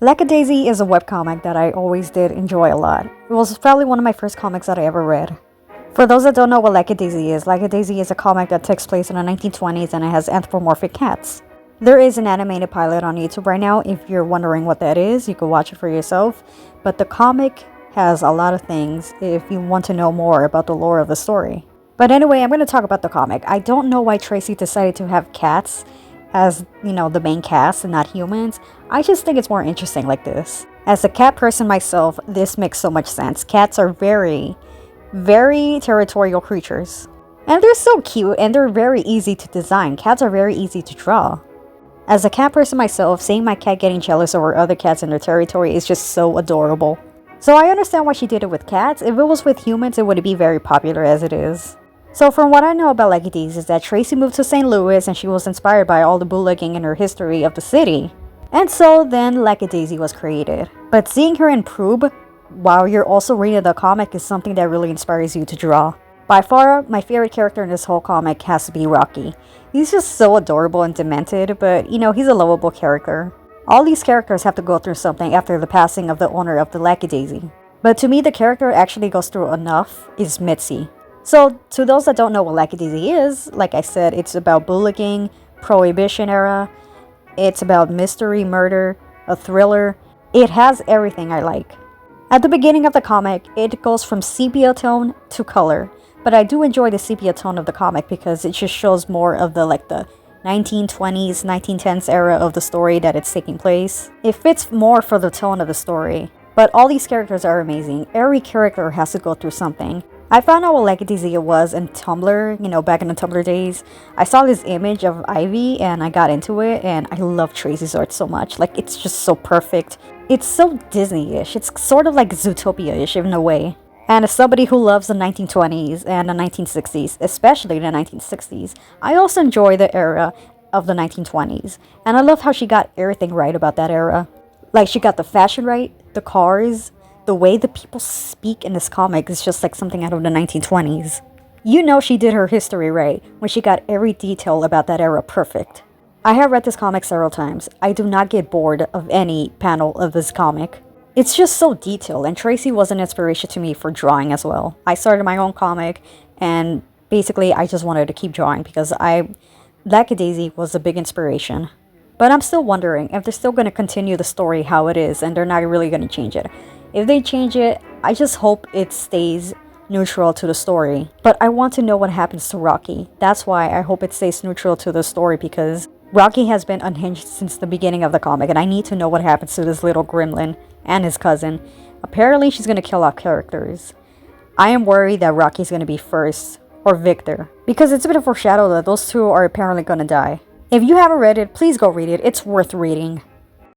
Lackadaisy is a webcomic that I always did enjoy a lot. It was probably one of my first comics that I ever read. For those that don't know what Lackadaisy is a comic that takes place in the 1920s and it has anthropomorphic cats. There is an animated pilot on YouTube right now. If you're wondering what that is, you can watch it for yourself. But the comic has a lot of things if you want to know more about the lore of the story. But anyway, I'm going to talk about the comic. I don't know why Tracy decided to have cats as, the main cast and not humans. I just think it's more interesting like this. As a cat person myself, this makes so much sense. Cats are very, very territorial creatures. And they're so cute and they're very easy to design. Cats are very easy to draw. As a cat person myself, seeing my cat getting jealous over other cats in their territory is just so adorable. So I understand why she did it with cats. If it was with humans, it wouldn't be very popular as it is. So from what I know about Lackadaisy is that Tracy moved to St. Louis and she was inspired by all the bootlegging in her history of the city. And so then Lackadaisy was created. But seeing her improve while you're also reading the comic is something that really inspires you to draw. By far, my favorite character in this whole comic has to be Rocky. He's just so adorable and demented, but he's a lovable character. All these characters have to go through something after the passing of the owner of the Lackadaisy. But to me, the character actually goes through enough is Mitzi. So, to those that don't know what Lackadaisy is, like I said, it's about bootlegging, prohibition era, it's about mystery, murder, a thriller. It has everything I like. At the beginning of the comic, it goes from sepia tone to color, but I do enjoy the sepia tone of the comic because it just shows more of the 1920s, 1910s era of the story that it's taking place. It fits more for the tone of the story. But all these characters are amazing. Every character has to go through something. I found out what Lackadaisy was in Tumblr, back in the Tumblr days. I saw this image of Ivy and I got into it and I love Tracy's art so much. It's just so perfect. It's so Disney-ish. It's sort of like Zootopia-ish in a way. And as somebody who loves the 1920s and the 1960s, especially the 1960s, I also enjoy the era of the 1920s. And I love how she got everything right about that era. She got the fashion right, the cars, the way the people speak in this comic is just like something out of the 1920s. She did her history right when she got every detail about that era perfect. I have read this comic several times. I do not get bored of any panel of this comic. It's just so detailed, and Tracy was an inspiration to me for drawing as well. I started my own comic, and basically I just wanted to keep drawing because Lackadaisy was a big inspiration. But I'm still wondering if they're still going to continue the story how it is, and they're not really going to change it. If they change it, I just hope it stays neutral to the story. But I want to know what happens to Rocky. That's why I hope it stays neutral to the story, because Rocky has been unhinged since the beginning of the comic, and I need to know what happens to this little gremlin and his cousin. Apparently, she's going to kill off characters. I am worried that Rocky's going to be first, or Victor, because it's been a foreshadow that those two are apparently going to die. If you haven't read it, please go read it. It's worth reading.